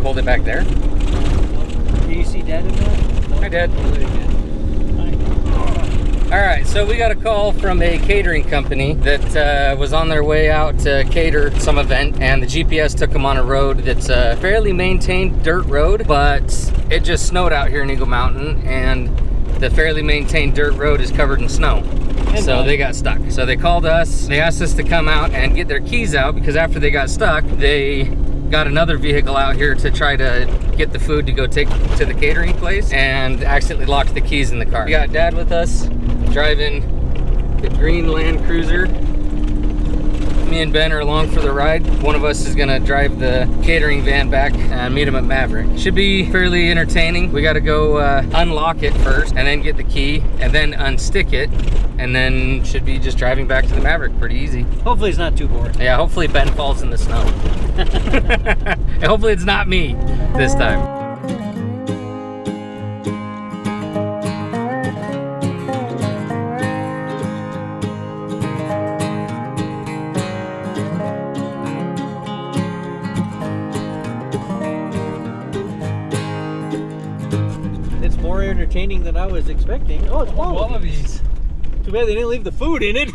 you hold it back there? Do you see Dad in that? No? Hi, Dad. Hi. All right, so we got a call from a catering company that was on their way out to cater some event, and the GPS took them on a road that's a fairly maintained dirt road, but it just snowed out here in Eagle Mountain, and the fairly maintained dirt road is covered in snow. So they got stuck. So they called us, they asked us to come out and get their keys out, because after they got stuck, they got another vehicle out here to try to get the food to go take to the catering place, and accidentally locked the keys in the car. We got Dad with us, driving the green Land Cruiser. Me and Ben are along for the ride. One of us is gonna drive the catering van back and meet him at Maverick. Should be fairly entertaining. We gotta go unlock it first, and then get the key, and then unstick it, and then should be just driving back to the Maverick pretty easy. Hopefully it's not too boring. Yeah, hopefully Ben falls in the snow. And hopefully it's not me this time. It's more entertaining than I was expecting. Oh, it's wallabies. Too bad they didn't leave the food in it.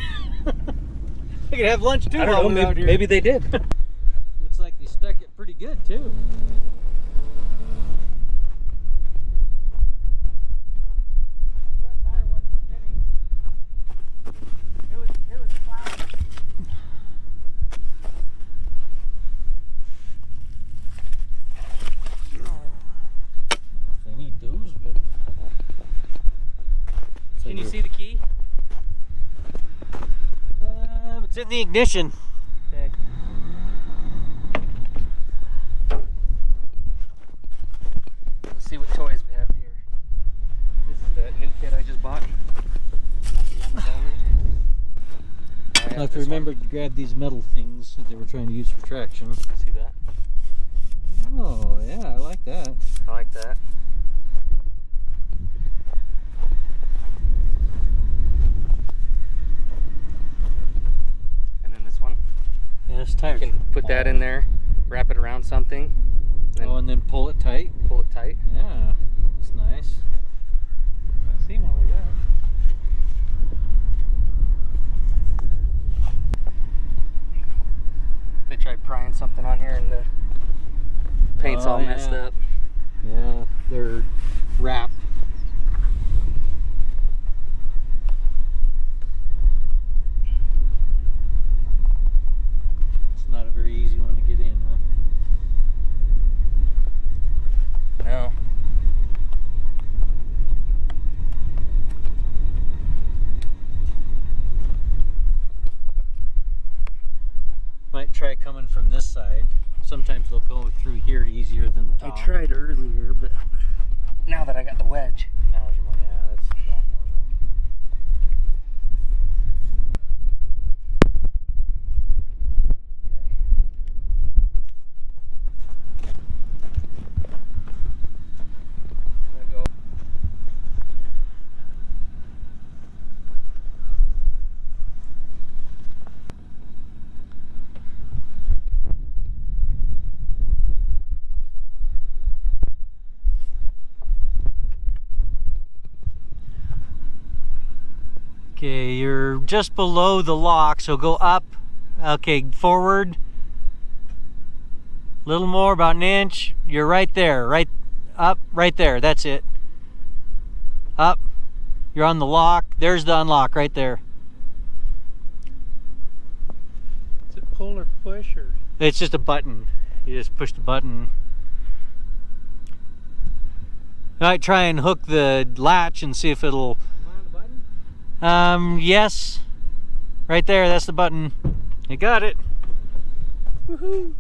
They could have lunch too. I don't know, maybe they did. Looks like they stuck it pretty good too. They need those, but Can you see the key? it's in the ignition. Okay. Let's see what toys we have here. This is the new kit I just bought. I have to remember to grab these metal things that they were trying to use for traction. See that? Oh, yeah, I like that. I like that. And then this one. Yeah, it's You tight. can put that in there, wrap it around something, And then pull it tight. pull it tight. Yeah, it's nice. I see one like that. They tried prying something on here and the paint's all messed up. Yeah, they're wrapped. It's not a very easy one to get in, huh? No. Might try coming from this side. Sometimes they'll go through here easier than the I top. tried earlier, but now that I got the wedge. Now there's more, yeah, that's a lot more room. There we go. Okay, you're just below the lock, so go up. Okay, forward. A little more, about an inch. You're right there, right up, right there. That's it. Up. You're on the lock. There's the unlock right there. Is it pull or push or? It's just a button. You just push the button. I might try and hook the latch and see if it'll. Yes. Right there, that's the button. You got it. Woohoo!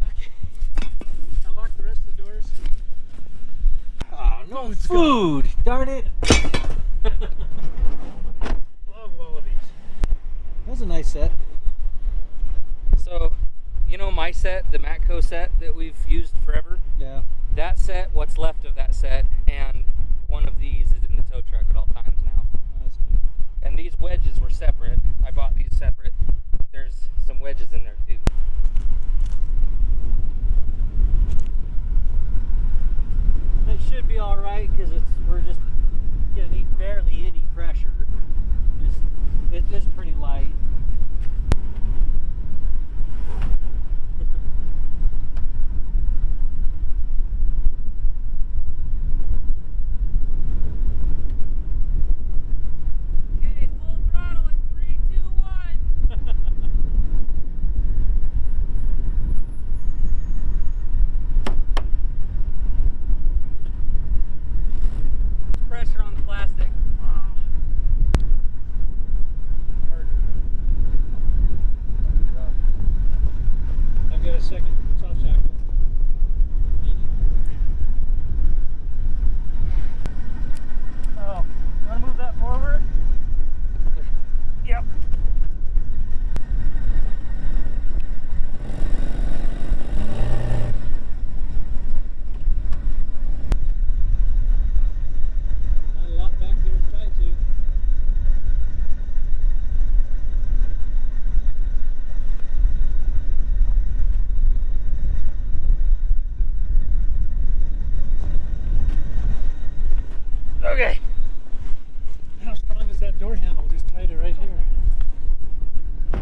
Okay. Unlock the rest of the doors. Oh, no food. Darn it. Love wallabies. That was a nice set. So, you know my set, the Matco set that we've used forever? Yeah. That set, what's left of that set, and one of these is in the tow truck at all times now. That's good. And these wedges were separate. I bought these separate. There's some wedges in there too. right? Because we're just gonna need barely any pressure. It is pretty light. Okay, full throttle in 3, 2, 1. Pressure on the plastic. I've got a second soft shackle. Oh, you want to move that forward? Yep. Not a lot back there to tie to. Okay. How strong is that door handle? Just tied it right here.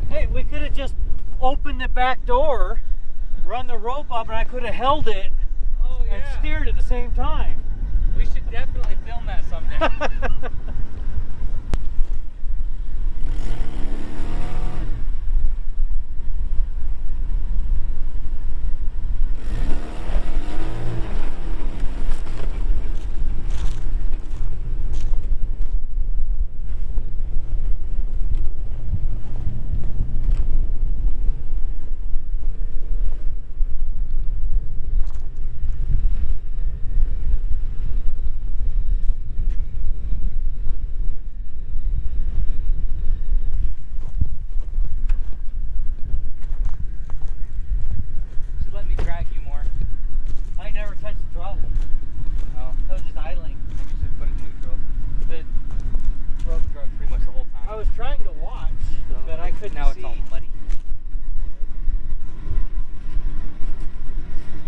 Hey, we could have just opened the back door, run the rope up, and I could have held it Oh and steered at the same time. We should definitely film that someday. Should let me drag you more. I never touched the throttle. Oh, I was just idling. maybe you should put it in neutral. The rope drug pretty much the whole time. I was trying to watch, but I couldn't Now see. it's all muddy.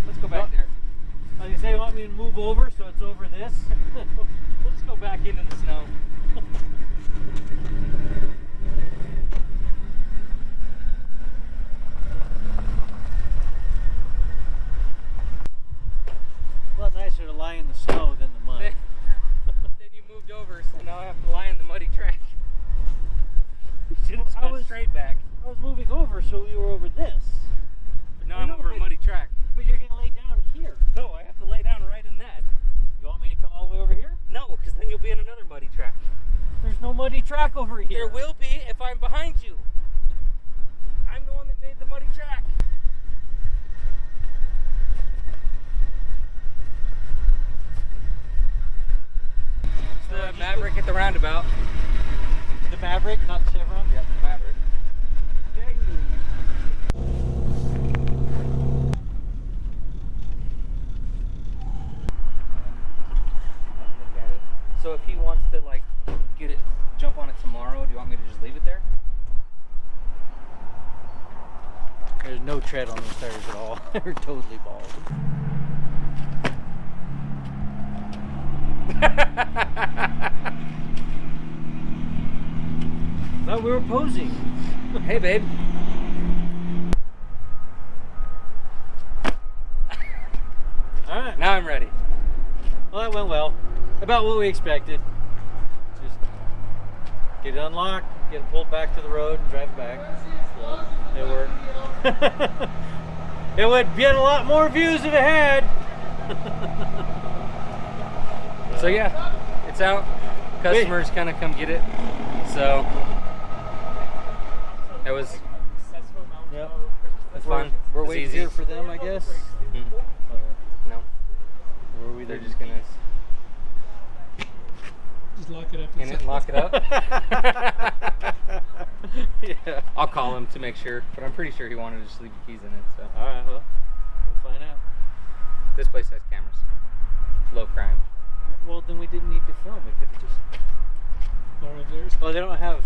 Let's go back there. I was gonna say, you want me to move over so it's over this? Let's go back into the snow. Well, it's nicer to lie in the snow than the mud. Then you moved over, so now I have to lie in the muddy track. Should have gone straight back. I was moving over so we were over this. But now I I'm know, over a but- muddy track. But you're gonna lay down here. No, I have to lay down right in that. You want me to come all the way over here? No, because then you'll be in another muddy track. There's no muddy track over here. There will be if I'm behind you. I'm the one that made the muddy track. It's the Maverick at the roundabout. The Maverick, not the Chevron? Yep, Maverick. Look at it. So if he wants to like get it, jump on it tomorrow, do you want me to just leave it there? There's no tread on those tires at all. They're totally bald. Thought we were posing. Hey, babe. Alright. Now I'm ready. Well, that went well. About what we expected. Just get it unlocked, get it pulled back to the road, and drive it back. So, it worked. It would get a lot more views if it had. So yeah, it's out. Customers kind of come get it. So it was Yep. it's fun. We're It's waiting easy. here for them, I guess. Mm. No, Or are we they're there? just gonna Just lock it up. in it and lock it up. Yeah. I'll call him to make sure, but I'm pretty sure he wanted to just leave the keys in it. So All right, well, we'll find out. this place has cameras. Low crime. Well, then we didn't need to film. We could have just. Borrow theirs. Oh, they don't have.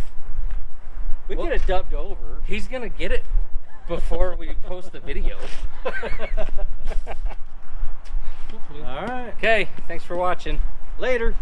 We Well- could have dubbed over. He's gonna get it before we post the video. Hopefully. All right. Okay, thanks for watching. Later.